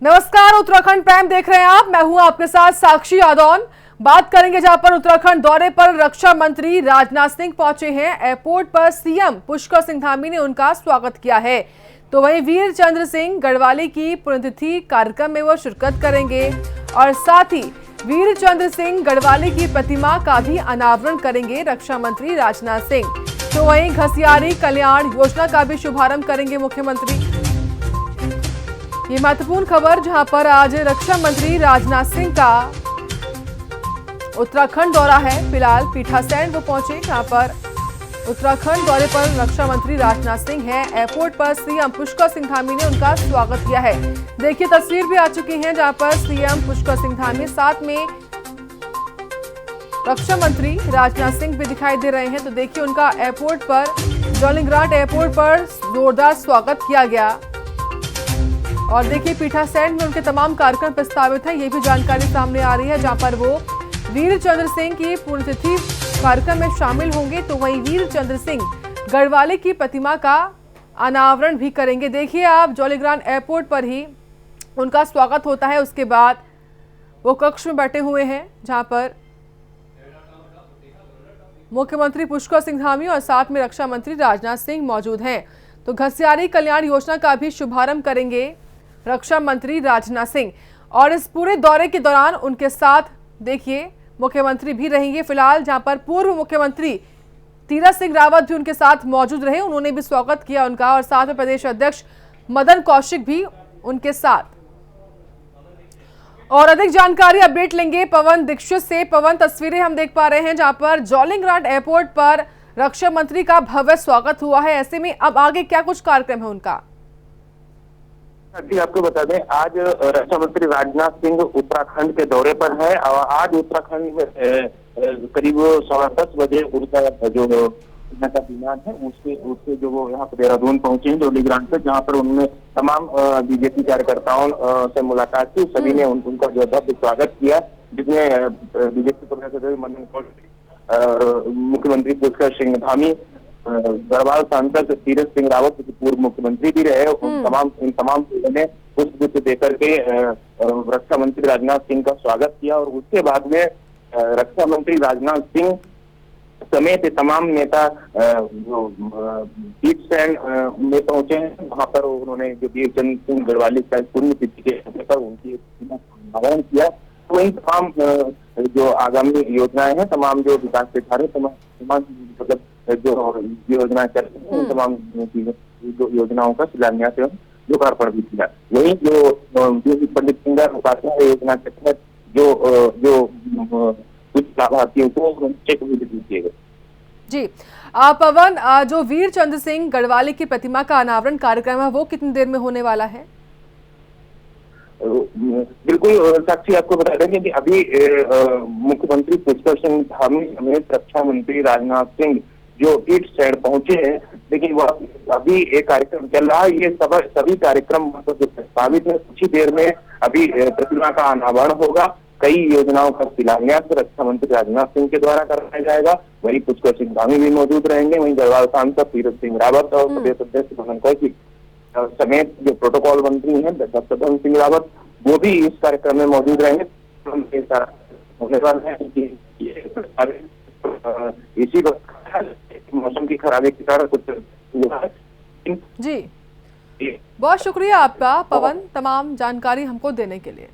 नमस्कार, उत्तराखंड प्राइम देख रहे हैं आप। मैं हूं आपके साथ साक्षी यादव। बात करेंगे जहां पर उत्तराखंड दौरे पर रक्षा मंत्री राजनाथ सिंह पहुंचे हैं। एयरपोर्ट पर सीएम पुष्कर सिंह धामी ने उनका स्वागत किया है। तो वहीं वीर चंद्र सिंह गढ़वाली की पुण्यतिथि कार्यक्रम में वो शिरकत करेंगे और साथ ही वीर चंद्र सिंह गढ़वाली की प्रतिमा का भी अनावरण करेंगे रक्षा मंत्री राजनाथ सिंह। तो वहीं घसियारी कल्याण योजना का भी शुभारंभ करेंगे मुख्यमंत्री। ये महत्वपूर्ण खबर जहां पर आज रक्षा मंत्री राजनाथ सिंह का उत्तराखंड दौरा है। फिलहाल पीठासीन वो पहुंचे, जहां पर उत्तराखंड दौरे पर रक्षा मंत्री राजनाथ सिंह हैं। एयरपोर्ट पर सीएम पुष्कर सिंह धामी ने उनका स्वागत किया है। देखिए, तस्वीर भी आ चुकी है जहां पर सीएम पुष्कर सिंह धामी साथ में रक्षा मंत्री राजनाथ सिंह भी दिखाई दे रहे हैं। तो देखिए, उनका एयरपोर्ट पर जोलिंगराट एयरपोर्ट पर जोरदार स्वागत किया गया और देखिए पीठासीन में उनके तमाम कार्यक्रम प्रस्तावित है। ये भी जानकारी सामने आ रही है, जहां पर वो वीर चंद्र सिंह की पुण्यतिथि कार्यक्रम में शामिल होंगे। तो वहीं वीर चंद्र सिंह गढ़वाली की प्रतिमा का अनावरण भी करेंगे। देखिए आप, जोलीग्रांट एयरपोर्ट पर ही उनका स्वागत होता है। उसके बाद वो कक्ष में बैठे हुए हैं, जहां पर मुख्यमंत्री पुष्कर सिंह धामी और साथ में रक्षा मंत्री राजनाथ सिंह मौजूद हैं। तो घसियारी कल्याण योजना का भी शुभारंभ करेंगे रक्षा मंत्री राजनाथ सिंह और इस पूरे दौरे के दौरान उनके साथ देखिए मुख्यमंत्री भी रहेंगे। फिलहाल जहां पर पूर्व मुख्यमंत्री तीरथ सिंह रावत भी उनके साथ मौजूद रहे, उन्होंने भी स्वागत किया उनका और साथ में प्रदेश अध्यक्ष मदन कौशिक भी उनके साथ। और अधिक जानकारी अपडेट लेंगे पवन दीक्षित से। पवन, तस्वीरें हम देख पा रहे हैं जहां पर जोलिंगराट एयरपोर्ट पर रक्षा मंत्री का भव्य स्वागत हुआ है। ऐसे में अब आगे क्या कुछ कार्यक्रम है उनका? जी, आपको बता दें, आज रक्षा मंत्री राजनाथ सिंह उत्तराखंड के दौरे पर है और आज उत्तराखंड में करीब 10:15 बजे उनका जो का विमान है उससे जो वो यहाँ पर देहरादून पहुंचे हैं जोलीग्रांट पे, जहाँ पर उन्होंने तमाम बीजेपी कार्यकर्ताओं से मुलाकात की। सभी ने उनका जो भव्य स्वागत किया, जिसमें बीजेपी प्रदेश अध्यक्ष मदन कौशिक, मुख्यमंत्री पुष्कर सिंह धामी, गढ़वाल सांसद तीरथ सिंह रावत पूर्व मुख्यमंत्री भी रहे, इन तमाम लोगों ने पुष्प देकर के रक्षा मंत्री राजनाथ सिंह का स्वागत किया। और उसके बाद में रक्षा मंत्री राजनाथ सिंह समेत तमाम नेता जो पीठासीन में पहुंचे हैं, वहां पर उन्होंने जो वीर चंद्र सिंह गढ़वाली का पुण्यतिथि के अवसर पर उनकी अनावरण किया। तो वही तमाम जो आगामी योजनाएं हैं, तमाम जो विकास के कार्य, तमाम मतलब जो योजना चल रही है, तमाम जो योजनाओं का शिलान्यास एवं लोकार्पण भी किया। वही जो पंडित दीनदयाल उपाध्याय योजना के तहत जो कुछ लाभार्थियों को चेक भी दिए गए। जी पवन, जो वीर चंद्र सिंह गढ़वाली की प्रतिमा का अनावरण कार्यक्रम है वो कितनी देर में होने वाला है? बिल्कुल साक्षी, आपको बता देंगे कि अभी मुख्यमंत्री पुष्कर सिंह धामी समेत रक्षा मंत्री राजनाथ सिंह जो पीठ साइड पहुंचे हैं, लेकिन वह अभी एक कार्यक्रम चल रहा है। ये सभी कार्यक्रम प्रस्तावित है। कुछ ही देर में अभी प्रतिमा का अनावरण होगा। कई योजनाओं का शिलान्यास रक्षा मंत्री राजनाथ सिंह के द्वारा कराया जाएगा। वही पुष्कर सिंह धामी भी मौजूद रहेंगे। वहीं गढ़वाल सांसद तीरथ सिंह रावत और प्रदेश अध्यक्ष मदन कौशिक समेत जो प्रोटोकॉल मंत्री हैं डॉक्टर धन सिंह रावत, वो भी इस कार्यक्रम में मौजूद रहेंगे। होने वाला है इसी मौसम की खराबी के कारण कुछ। जी, बहुत शुक्रिया आपका पवन, तमाम जानकारी हमको देने के लिए।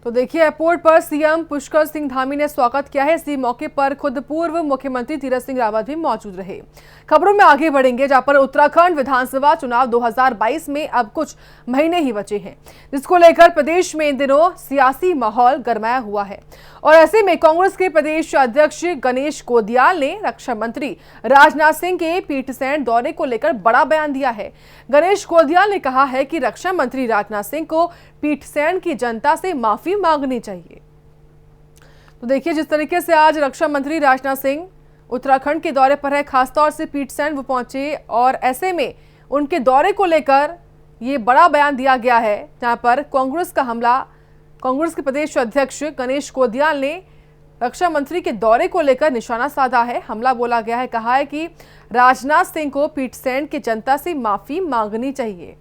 तो देखिए, एयरपोर्ट पर सीएम पुष्कर सिंह धामी ने स्वागत किया है। इसी मौके पर खुद पूर्व मुख्यमंत्री तीरथ सिंह रावत भी मौजूद रहे। खबरों में आगे बढ़ेंगे, जहां पर उत्तराखंड विधानसभा चुनाव 2022 में अब कुछ महीने ही बचे हैं, जिसको लेकर प्रदेश में इन दिनों सियासी माहौल गरमाया हुआ है। और ऐसे में कांग्रेस के प्रदेश अध्यक्ष गणेश कोदियाल ने रक्षा मंत्री राजनाथ सिंह के पीठासीन दौरे को लेकर बड़ा बयान दिया है। गणेश कोदियाल ने कहा है कि रक्षा मंत्री राजनाथ सिंह को पीठासीन की जनता से माफी मांगनी चाहिए। तो देखिए, जिस तरीके से आज रक्षा मंत्री राजनाथ सिंह उत्तराखंड के दौरे पर है, खासतौर से पीठासीन वो पहुंचे और ऐसे में उनके दौरे को लेकर ये बड़ा बयान दिया गया है, जहां पर कांग्रेस का हमला, कांग्रेस के प्रदेश अध्यक्ष गणेश कोदियाल ने रक्षा मंत्री के दौरे को लेकर निशाना साधा है, हमला बोला गया है। कहा है कि राजनाथ सिंह को पीटसैंड की जनता से माफी मांगनी चाहिए।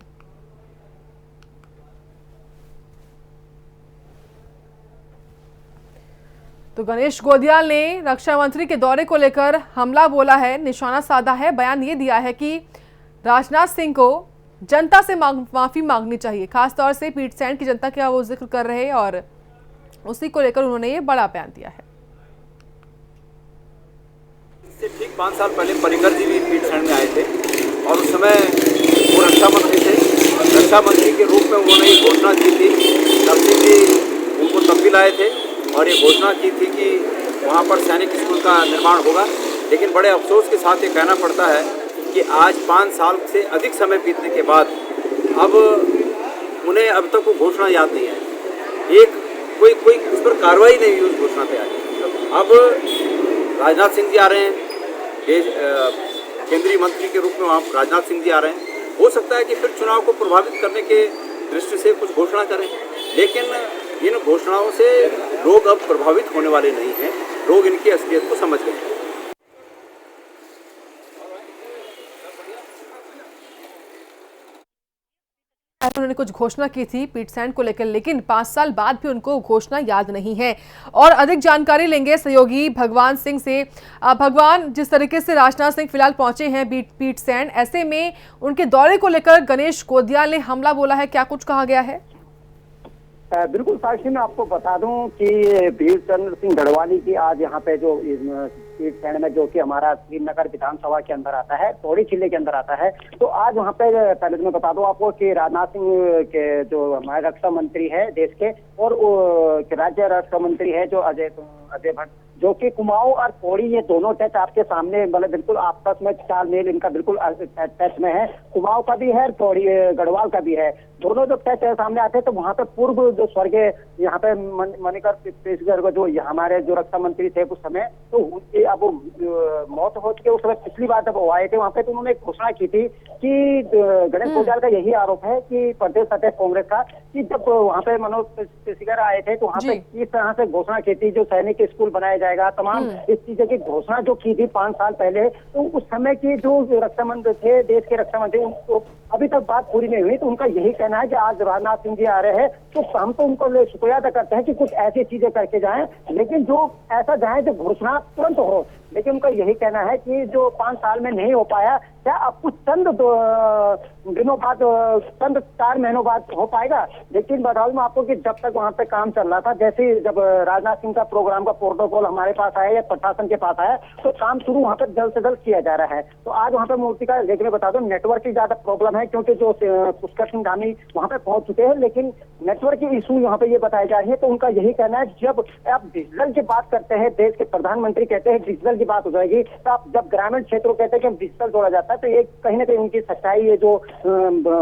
तो गणेश गोदियाल ने रक्षा मंत्री के दौरे को लेकर हमला बोला है, निशाना साधा है। बयान ये दिया है कि राजनाथ सिंह को जनता से माफी मांगनी चाहिए। खासतौर से पीटसैंड की जनता का वो जिक्र कर रहे हैं और उसी को लेकर उन्होंने ये बड़ा बयान दिया है। इससे ठीक 5 साल पहले पर्रिकर जी भी पीटसैंड में आए थे और उस समय वो रक्षा मंत्री थे। रक्षा मंत्री के रूप में उन्होंने ये घोषणा की थी, नरसिंह जी उनको तब भी लाए थे और ये घोषणा की थी कि वहाँ पर सैनिक स्कूल का निर्माण होगा। लेकिन बड़े अफसोस के साथ ये कहना पड़ता है कि आज 5 साल से अधिक समय बीतने के बाद अब उन्हें अब तक वो घोषणा याद नहीं है, कोई उस पर कार्रवाई नहीं हुई उस घोषणा पे आज। अब राजनाथ सिंह जी आ रहे हैं, केंद्रीय मंत्री के रूप में वहाँ राजनाथ सिंह जी आ रहे हैं। हो सकता है कि फिर चुनाव को प्रभावित करने के दृष्टि से कुछ घोषणा करें, लेकिन इन घोषणाओं से लोग अब प्रभावित होने वाले नहीं हैं। लोग इनकी असलियत को समझ गए हैं। उन्होंने कुछ घोषणा की थी पीटसैंड को लेकर, लेकिन 5 साल बाद भी उनको घोषणा याद नहीं है। और अधिक जानकारी लेंगे सहयोगी भगवान सिंह से। भगवान, जिस तरीके से राजनाथ सिंह फिलहाल पहुंचे हैं पीटसैंड, ऐसे में उनके दौरे को लेकर गणेश गोदियाल ने हमला बोला है, क्या कुछ कहा गया है? बिल्कुल साक्षी, मैं आपको बता दूं कि वीर चंद्र सिंह गढ़वाली की आज यहाँ पे जो पीटसैंड में, जो कि हमारा श्रीनगर विधानसभा के अंदर आता है, पौड़ी जिले के अंदर आता है, तो आज वहाँ पे पहले तो मैं बता दूं आपको कि राजनाथ सिंह के जो हमारे रक्षा मंत्री है देश के, और राज्य रक्षा मंत्री है जो अजय भट्ट, जो कि कुमाऊं और पौड़ी, ये दोनों टच आपके सामने, मतलब बिल्कुल आपस में तालमेल इनका बिल्कुल टच में है। कुमाऊं का भी है, पौड़ी गढ़वाल का भी है, दोनों जो टच सामने आते हैं। तो वहाँ पे पूर्व जो स्वर्गीय यहाँ पे मणिकर पेशगर को, जो हमारे जो रक्षा मंत्री थे उस समय, तो अब मौत हो चुके उस समय पिछली बार जब वो आए थे वहाँ पे, तो उन्होंने एक घोषणा की थी कि गणेश गोदियाल का यही आरोप है कि प्रदेश अध्यक्ष कांग्रेस का, कि जब वहाँ पे मनोज पेशगर आए थे तो वहाँ पे किस तरह से घोषणा की थी, जो सैनिक स्कूल बनाया जाएगा, तमाम इस चीजें की घोषणा जो की थी 5 साल पहले, तो उस समय की जो रक्षा मंत्री थे, देश के रक्षा मंत्री, उनको अभी तक बात पूरी नहीं हुई। तो उनका यही कहना है कि आज राजनाथ सिंह जी आ रहे हैं तो हम तो उनको शुक्रिया अदा करते हैं कि कुछ ऐसी चीजें करके जाएं, लेकिन जो ऐसा जाए जो घोषणा तुरंत हो। लेकिन उनका यही कहना है कि जो 5 साल में नहीं हो पाया, क्या अब कुछ चंद दिनों बाद, चंद 4 महीनों बाद हो पाएगा। लेकिन बता दूं आपको कि जब तक वहाँ पे काम चल रहा था, जैसे जब राजनाथ सिंह का प्रोग्राम का प्रोटोकॉल हमारे पास आया या प्रशासन के पास आया, तो काम शुरू वहाँ पे जल्द से जल्द किया जा रहा है। तो आज वहाँ पे मूर्ति का, लेकिन बता दो नेटवर्क की ज्यादा प्रॉब्लम है, क्योंकि जो पुष्कर सिंह धामी वहाँ पे पहुंच चुके हैं, लेकिन नेटवर्क की इशू यहाँ पे ये बताई जा रही है। तो उनका यही कहना है, जब आप डिजिटल की बात करते हैं, देश के प्रधानमंत्री कहते हैं डिजिटल की बात हो जाएगी, तो आप जब ग्रामीण क्षेत्रों कहते हैं कि हम डिजिटल जोड़ा जाता है, तो एक कहीं ना कहीं उनकी सच्चाई, ये जो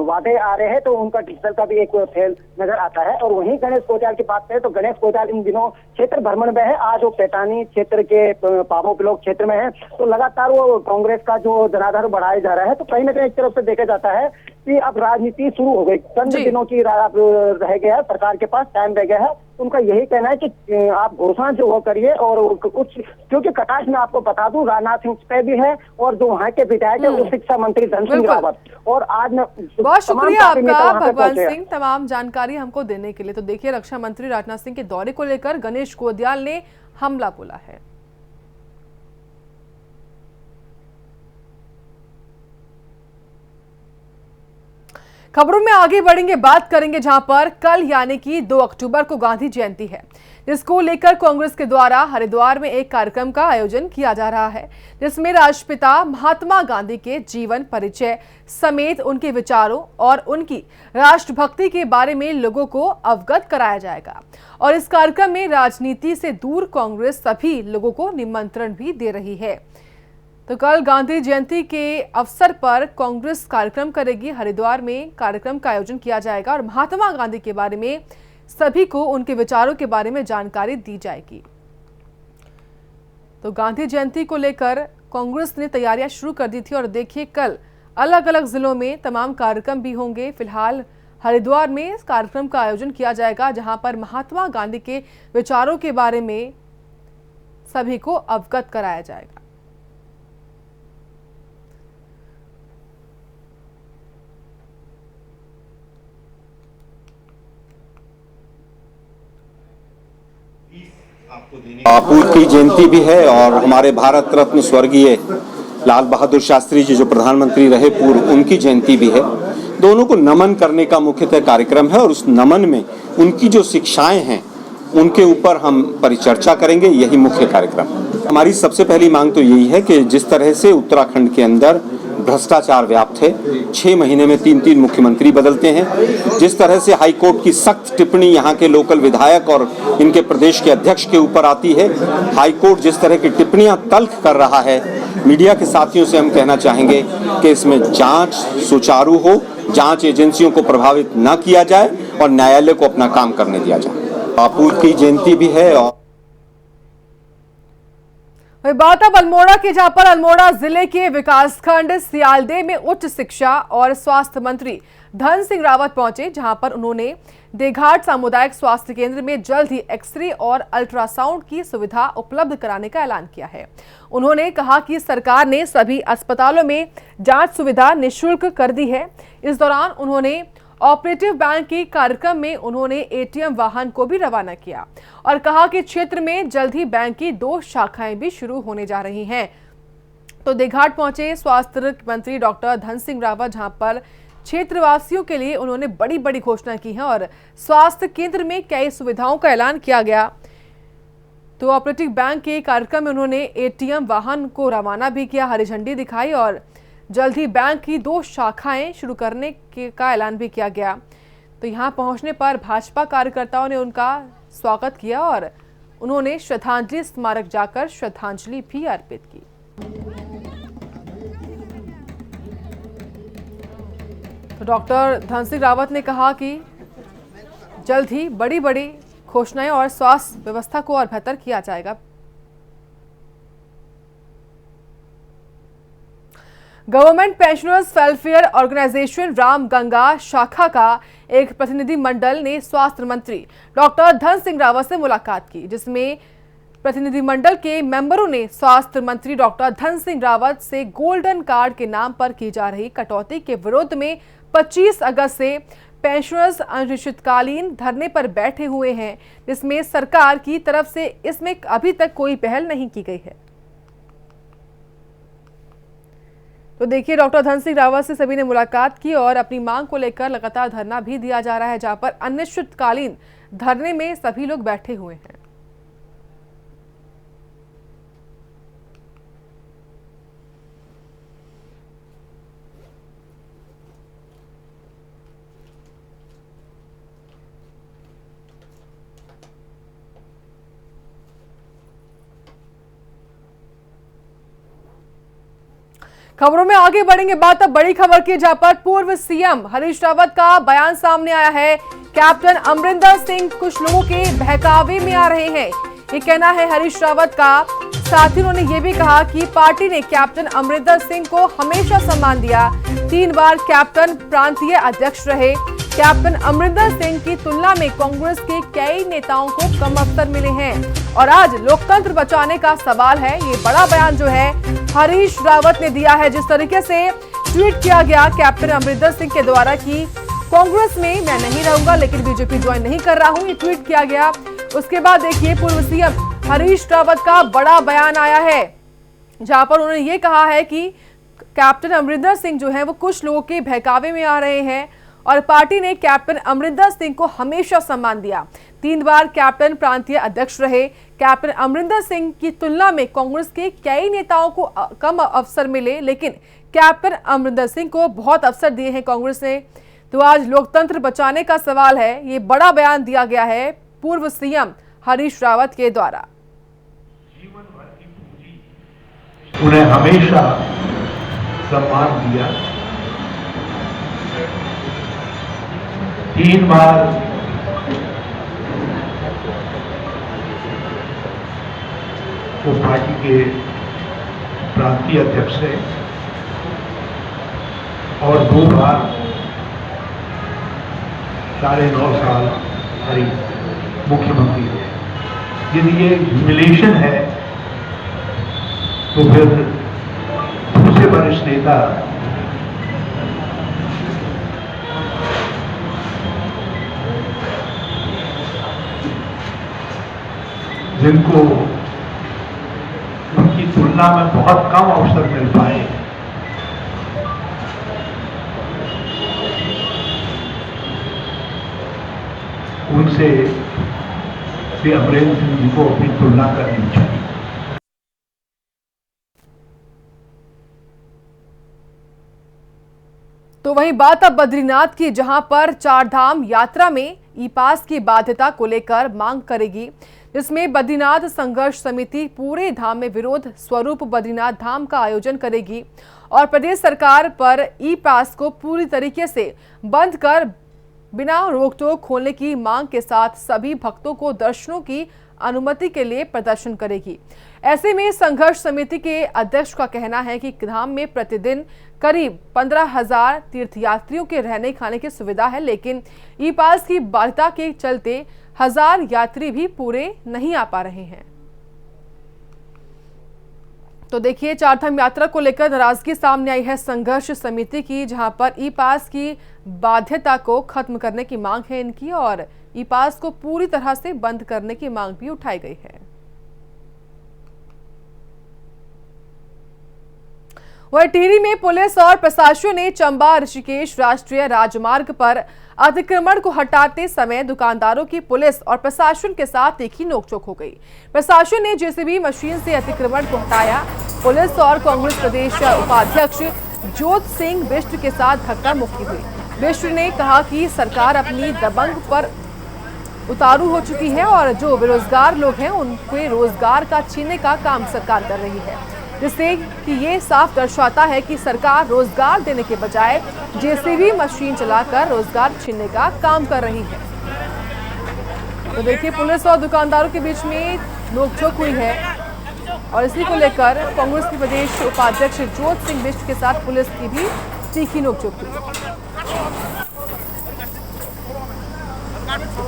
वादे आ रहे हैं, तो उनका डिजिटल का भी एक फेल नजर आता है। और वहीं गणेश गोदियाल की बात करें तो गणेश गोदियाल इन दिनों क्षेत्र भ्रमण में है। आज वो पैतानी क्षेत्र के पाबो ब्लॉक क्षेत्र में है, तो लगातार वो कांग्रेस का जो जनाधार बढ़ाया जा रहा है। तो कहीं ना कहीं एक तरफ से देखा जाता है कि अब राजनीति शुरू हो गई, चंद दिनों की रह गया है, सरकार के पास टाइम रह गया है। उनका यही कहना है कि आप घोषणा जो वो करिए, और कुछ, क्योंकि कटाक्ष में आपको बता दूं राजनाथ सिंह पे भी है, और जो वहाँ के विधायक है वो शिक्षा मंत्री धन सिंह रावत। और आज बहुत शुक्रिया आपका भगवान सिंह तमाम जानकारी हमको देने के लिए। तो देखिए, रक्षा मंत्री राजनाथ सिंह के दौरे को लेकर गणेश गोदियाल ने हमला बोला है। खबरों में आगे बढ़ेंगे, बात करेंगे जहां पर कल यानी कि 2 अक्टूबर को गांधी जयंती है, जिसको लेकर कांग्रेस के द्वारा हरिद्वार में एक कार्यक्रम का आयोजन किया जा रहा है, जिसमें राष्ट्रपिता महात्मा गांधी के जीवन परिचय समेत उनके विचारों और उनकी राष्ट्रभक्ति के बारे में लोगों को अवगत कराया जाएगा। और इस कार्यक्रम में राजनीति से दूर कांग्रेस सभी लोगों को निमंत्रण भी दे रही है। तो कल गांधी जयंती के अवसर पर कांग्रेस कार्यक्रम करेगी। हरिद्वार में कार्यक्रम का आयोजन किया जाएगा और महात्मा गांधी के बारे में सभी को उनके विचारों के बारे में जानकारी दी जाएगी। तो गांधी जयंती को लेकर कांग्रेस ने तैयारियां शुरू कर दी थी और देखिए, कल अलग अलग जिलों में तमाम कार्यक्रम भी होंगे। फिलहाल हरिद्वार में इस कार्यक्रम का आयोजन किया जाएगा, जहां पर महात्मा गांधी के विचारों के बारे में सभी को अवगत कराया जाएगा। बापू की जयंती भी है और हमारे भारत रत्न स्वर्गीय लाल बहादुर शास्त्री जी जो प्रधानमंत्री रहे पूर्व, उनकी जयंती भी है। दोनों को नमन करने का मुख्यतः कार्यक्रम है और उस नमन में उनकी जो शिक्षाएं हैं उनके ऊपर हम परिचर्चा करेंगे, यही मुख्य कार्यक्रम। हमारी सबसे पहली मांग तो यही है कि जिस तरह से उत्तराखंड के अंदर भ्रष्टाचार व्याप्त है, 6 महीने में 3-3 मुख्यमंत्री बदलते हैं, जिस तरह से हाईकोर्ट की सख्त टिप्पणी यहाँ के लोकल विधायक और इनके प्रदेश के अध्यक्ष के ऊपर आती है, हाईकोर्ट जिस तरह की टिप्पणियां तल्ख कर रहा है, मीडिया के साथियों से हम कहना चाहेंगे कि इसमें जांच सुचारू हो, जांच एजेंसियों को प्रभावित न किया जाए और न्यायालय को अपना काम करने दिया जाए। बापू की जयंती भी है और बात अब अल्मोड़ा की, जहां पर अल्मोड़ा जिले के विकासखंड सियालदे में उच्च शिक्षा और स्वास्थ्य मंत्री धन सिंह रावत पहुंचे, जहां पर उन्होंने देघाट सामुदायिक स्वास्थ्य केंद्र में जल्द ही एक्सरे और अल्ट्रासाउंड की सुविधा उपलब्ध कराने का ऐलान किया है। उन्होंने कहा कि सरकार ने सभी अस्पतालों में जांच सुविधा निःशुल्क कर दी है। इस दौरान उन्होंने ऑपरेटिव बैंक के कार्यक्रम में उन्होंने एटीएम वाहन को भी रवाना किया और कहा कि क्षेत्र में जल्द ही बैंक की 2 शाखाएं भी शुरू होने जा रही हैं। तो देघाट पहुंचे स्वास्थ्य मंत्री डॉक्टर धन सिंह रावत, जहां पर क्षेत्रवासियों के लिए उन्होंने बड़ी बड़ी घोषणा की है और स्वास्थ्य केंद्र में कई सुविधाओं का ऐलान किया गया। तो ऑपरेटिव बैंक के कार्यक्रम में उन्होंने एटीएम वाहन को रवाना भी किया, हरी झंडी दिखाई और जल्द ही बैंक की 2 शाखाएं शुरू करने का ऐलान भी किया गया। तो यहां पहुंचने पर भाजपा कार्यकर्ताओं ने उनका स्वागत किया और उन्होंने श्रद्धांजलि स्मारक जाकर श्रद्धांजलि भी अर्पित की। तो डॉक्टर धन सिंह रावत ने कहा कि जल्द ही बड़ी बड़ी घोषणाएं और स्वास्थ्य व्यवस्था को और बेहतर किया जाएगा। Government pensioners welfare organisation Ramganga शाखा का एक प्रतिनिधि मंडल ने स्वास्थ्य मंत्री डॉक्टर धन सिंह रावत से मुलाकात की, जिसमें प्रतिनिधिमंडल के मेंबरों ने स्वास्थ्य मंत्री डॉक्टर धन सिंह रावत से गोल्डन कार्ड के नाम पर की जा रही कटौती के विरोध में 25 अगस्त से पेंशनर्स अनिश्चितकालीन धरने पर बैठे हुए हैं, जिसमें सरकार की तरफ से इसमें अभी तक कोई पहल नहीं की गई है। तो देखिए, डॉक्टर धन सिंह रावत से सभी ने मुलाकात की और अपनी मांग को लेकर लगातार धरना भी दिया जा रहा है, जहां पर अनिश्चितकालीन धरने में सभी लोग बैठे हुए हैं। खबरों में आगे बढ़ेंगे। बात अब बड़ी खबर की, जहां पर पूर्व सीएम हरीश रावत का बयान सामने आया है। कैप्टन अमरिंदर सिंह कुछ लोगों के बहकावे में आ रहे हैं, ये कहना है हरीश रावत का। साथ ही उन्होंने ये भी कहा कि पार्टी ने कैप्टन अमरिंदर सिंह को हमेशा सम्मान दिया, 3 बार कैप्टन प्रांतीय अध्यक्ष रहे। कैप्टन अमरिंदर सिंह की तुलना में कांग्रेस के कई नेताओं को कम अवसर मिले हैं और आज लोकतंत्र बचाने का सवाल है। ये बड़ा बयान जो है हरीश रावत ने दिया है। जिस तरीके से ट्वीट किया गया कैप्टन अमरिंदर सिंह के द्वारा कि कांग्रेस में मैं नहीं रहूंगा लेकिन बीजेपी ज्वाइन नहीं कर रहा हूं, ये ट्वीट किया गया। उसके बाद देखिए पूर्व सीएम हरीश रावत का बड़ा बयान आया है, जहां पर उन्होंने ये कहा है कि कैप्टन अमरिंदर सिंह जो है वो कुछ लोगों के बहकावे में आ रहे हैं और पार्टी ने कैप्टन अमरिंदर सिंह को हमेशा सम्मान दिया, 3 बार कैप्टन प्रांतीय अध्यक्ष रहे। कैप्टन अमरिंदर सिंह की तुलना में कांग्रेस के कई नेताओं को कम अवसर मिले, लेकिन कैप्टन अमरिंदर सिंह को बहुत अवसर दिए हैं कांग्रेस ने। तो आज लोकतंत्र बचाने का सवाल है, ये बड़ा बयान दिया गया है पूर्व सीएम हरीश रावत के द्वारा। उन्हें हमेशा सम्मान दिया, 3 बार वो पार्टी के प्रांतीय अध्यक्ष रहे और 2 बार 9.5 साल मुख्यमंत्री रहे। यदि ये ह्यूमिलेशन है तो फिर दूसरे वरिष्ठ नेता जिनको उनकी तुलना में बहुत कम अवसर मिल पाए, उनसे श्री अमरेंद्र सिंह जी को अपनी तुलना करनी चाहिए। तो वहीं बात अब बद्रीनाथ की, जहां पर चारधाम यात्रा में ई पास की बाध्यता को लेकर मांग करेगी, जिसमें बद्रीनाथ संघर्ष समिति पूरे धाम में विरोध स्वरूप बद्रीनाथ धाम का आयोजन करेगी और प्रदेश सरकार पर ई पास को पूरी तरीके से बंद कर बिना रोक टोक खोलने की मांग के साथ सभी भक्तों को दर्शनों की अनुमति के लिए प्रदर्शन करेगी। ऐसे में संघर्ष समिति के अध्यक्ष का कहना है कि धाम में प्रतिदिन करीब 15,000 तीर्थयात्रियों के रहने खाने की सुविधा है, लेकिन ई पास की बाध्यता के चलते 1000 यात्री भी पूरे नहीं आ पा रहे हैं। तो देखिए, चारधाम यात्रा को लेकर नाराजगी सामने आई है संघर्ष समिति की, जहां पर ई पास की बाध्यता को खत्म करने की मांग है इनकी और ई पास को पूरी तरह से बंद करने की मांग भी उठाई गई है। वहीं टिहरी में पुलिस और प्रशासन ने चंबा ऋषिकेश राष्ट्रीय राजमार्ग पर अतिक्रमण को हटाते समय दुकानदारों की पुलिस और प्रशासन के साथ तीखी नोकझोंक हो गई। प्रशासन ने जेसीबी मशीन से अतिक्रमण को हटाया। पुलिस और कांग्रेस प्रदेश उपाध्यक्ष ज्योत सिंह बिष्ट के साथ धक्का मुक्की हुई। बिष्ट ने कहा कि सरकार अपनी दबंग पर उतारू हो चुकी है और जो बेरोजगार लोग हैं उनके रोजगार का छीनने का काम सरकार कर रही है, जिससे कि ये साफ दर्शाता है कि सरकार रोजगार देने के बजाय जेसीबी मशीन चलाकर रोजगार छीनने का काम कर रही है। तो देखिए, पुलिस और दुकानदारों के बीच में नोकझोंक हुई है और इसी को लेकर कांग्रेस के प्रदेश उपाध्यक्ष ज्योत सिंह बिष्ट के साथ पुलिस की भी तीखी नोकझोंक हुई।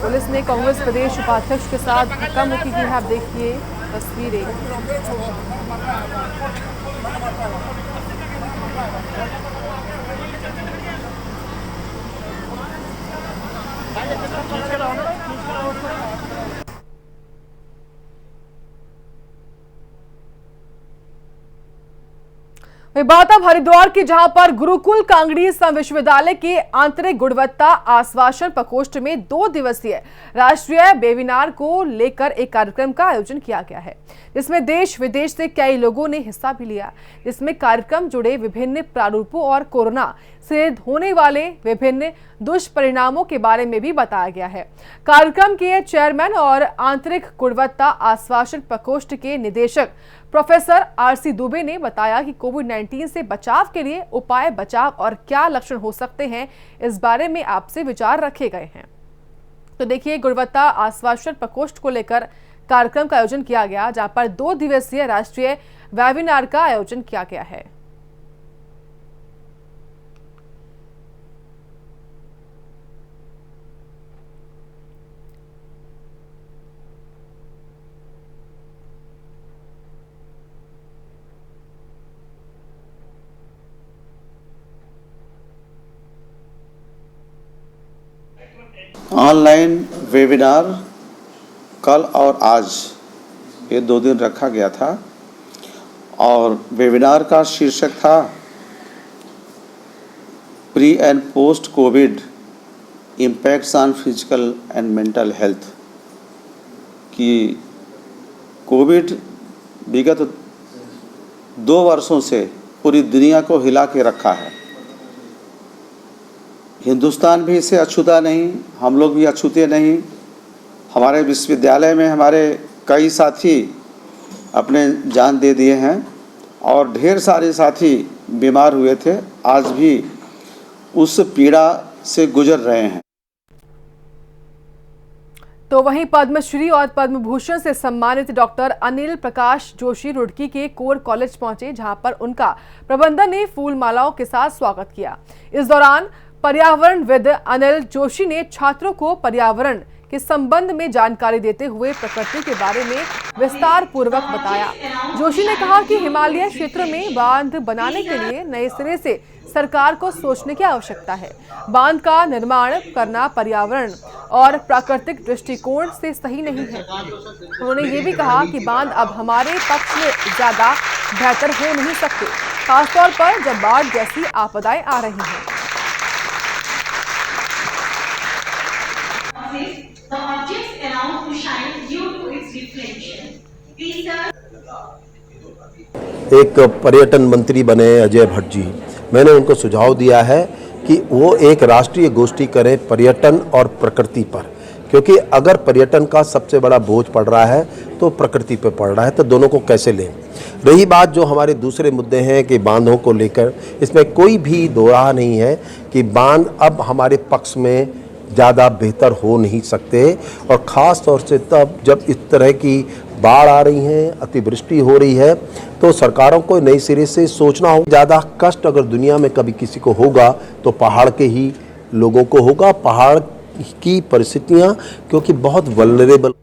पुलिस ने कांग्रेस प्रदेश उपाध्यक्ष के साथ धक्का मुक्की की है। आप देखिए तस्वीरें। बात अब हरिद्वार की, जहां पर गुरुकुल कांगड़ी विश्वविद्यालय के आंतरिक गुणवत्ता आश्वासन प्रकोष्ठ में 2 दिवसीय राष्ट्रीय वेबिनार को लेकर एक कार्यक्रम का आयोजन किया गया है, जिसमें देश विदेश से कई लोगों ने हिस्सा भी लिया। जिसमें कार्यक्रम जुड़े विभिन्न प्रारूपों और कोरोना से होने वाले विभिन्न दुष्परिणामों के बारे में भी बताया गया है। कार्यक्रम के चेयरमैन और आंतरिक गुणवत्ता आश्वासन प्रकोष्ठ के निदेशक प्रोफेसर आरसी दुबे ने बताया कि कोविड-19 से बचाव के लिए उपाय, बचाव और क्या लक्षण हो सकते हैं, इस बारे में आपसे विचार रखे गए हैं। तो देखिए, गुणवत्ता आश्वासन प्रकोष्ठ को लेकर कार्यक्रम का आयोजन किया गया, जहां पर 2 दिवसीय राष्ट्रीय वेबिनार का आयोजन किया गया है। ऑनलाइन वेबिनार कल और आज ये 2 दिन रखा गया था और वेबिनार का शीर्षक था pre and post Covid impacts on physical and mental health. कि कोविड विगत 2 वर्षों से पूरी दुनिया को हिला के रखा है। हिंदुस्तान भी इससे अछूता नहीं, हम लोग भी अछूते नहीं। हमारे विश्वविद्यालय में हमारे कई साथी अपने जान दे दिए हैं और ढेर सारे साथी बीमार हुए थे, आज भी उस पीड़ा से गुजर रहे हैं। तो वहीं पद्मश्री और पद्म भूषण से सम्मानित डॉक्टर अनिल प्रकाश जोशी रुड़की के कोर कॉलेज पहुंचे, जहां पर उनका प्रबंधन ने फूल मालाओं के साथ स्वागत किया। इस दौरान पर्यावरणविद अनिल जोशी ने छात्रों को पर्यावरण के संबंध में जानकारी देते हुए प्रकृति के बारे में विस्तार पूर्वक बताया। जोशी ने कहा कि हिमालय क्षेत्र में बांध बनाने के लिए नए सिरे से सरकार को सोचने की आवश्यकता है। बांध का निर्माण करना पर्यावरण और प्राकृतिक दृष्टिकोण से सही नहीं है। उन्होंने ये भी कहा कि बांध अब हमारे पक्ष में ज्यादा बेहतर हो नहीं सकते, खासतौर पर जब बाढ़ जैसी आपदाएं आ रही हैं। The objects around to shine due to its reflection. एक पर्यटन मंत्री बने अजय भट्ट जी, मैंने उनको सुझाव दिया है कि वो एक राष्ट्रीय गोष्ठी करें पर्यटन और प्रकृति पर, क्योंकि अगर पर्यटन का सबसे बड़ा बोझ पड़ रहा है तो प्रकृति पे पड़ रहा है, तो दोनों को कैसे लें। रही बात जो हमारे दूसरे मुद्दे हैं कि बांधों को लेकर, इसमें कोई भी दो राह नहीं है कि बांध अब हमारे पक्ष में ज़्यादा बेहतर हो नहीं सकते, और ख़ास तौर से तब जब इस तरह की बाढ़ आ रही हैं, अतिवृष्टि हो रही है, तो सरकारों को नए सिरे से सोचना हो। ज़्यादा कष्ट अगर दुनिया में कभी किसी को होगा तो पहाड़ के ही लोगों को होगा, पहाड़ की परिस्थितियाँ क्योंकि बहुत वल्नरेबल।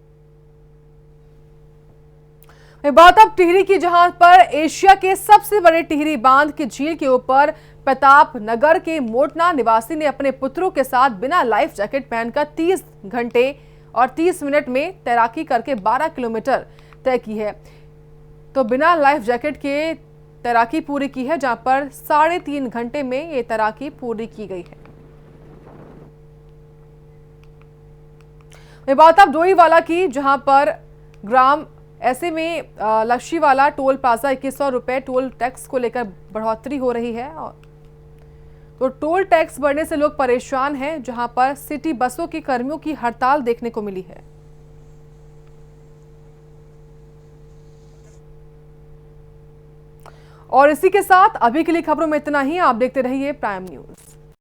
बात अब टिहरी की, जहां पर एशिया के सबसे बड़े टिहरी बांध की झील के ऊपर प्रताप नगर के मोटना निवासी ने अपने पुत्रों के साथ बिना लाइफ जैकेट पहनकर 30 घंटे और 30 मिनट में तैराकी करके 12 किलोमीटर तय की है। तो बिना लाइफ जैकेट के तैराकी पूरी की है, जहां पर 3.5 घंटे में ये तैराकी पूरी की गई है। ये बात अब डोईवाला की, जहां पर ग्राम ऐसे में लक्ष्मीवाला टोल प्लाजा 2100 रुपए टोल टैक्स को लेकर बढ़ोतरी हो रही है। तो टोल टैक्स बढ़ने से लोग परेशान हैं, जहां पर सिटी बसों की कर्मियों की हड़ताल देखने को मिली है। और इसी के साथ अभी के लिए खबरों में इतना ही। आप देखते रहिए प्राइम न्यूज।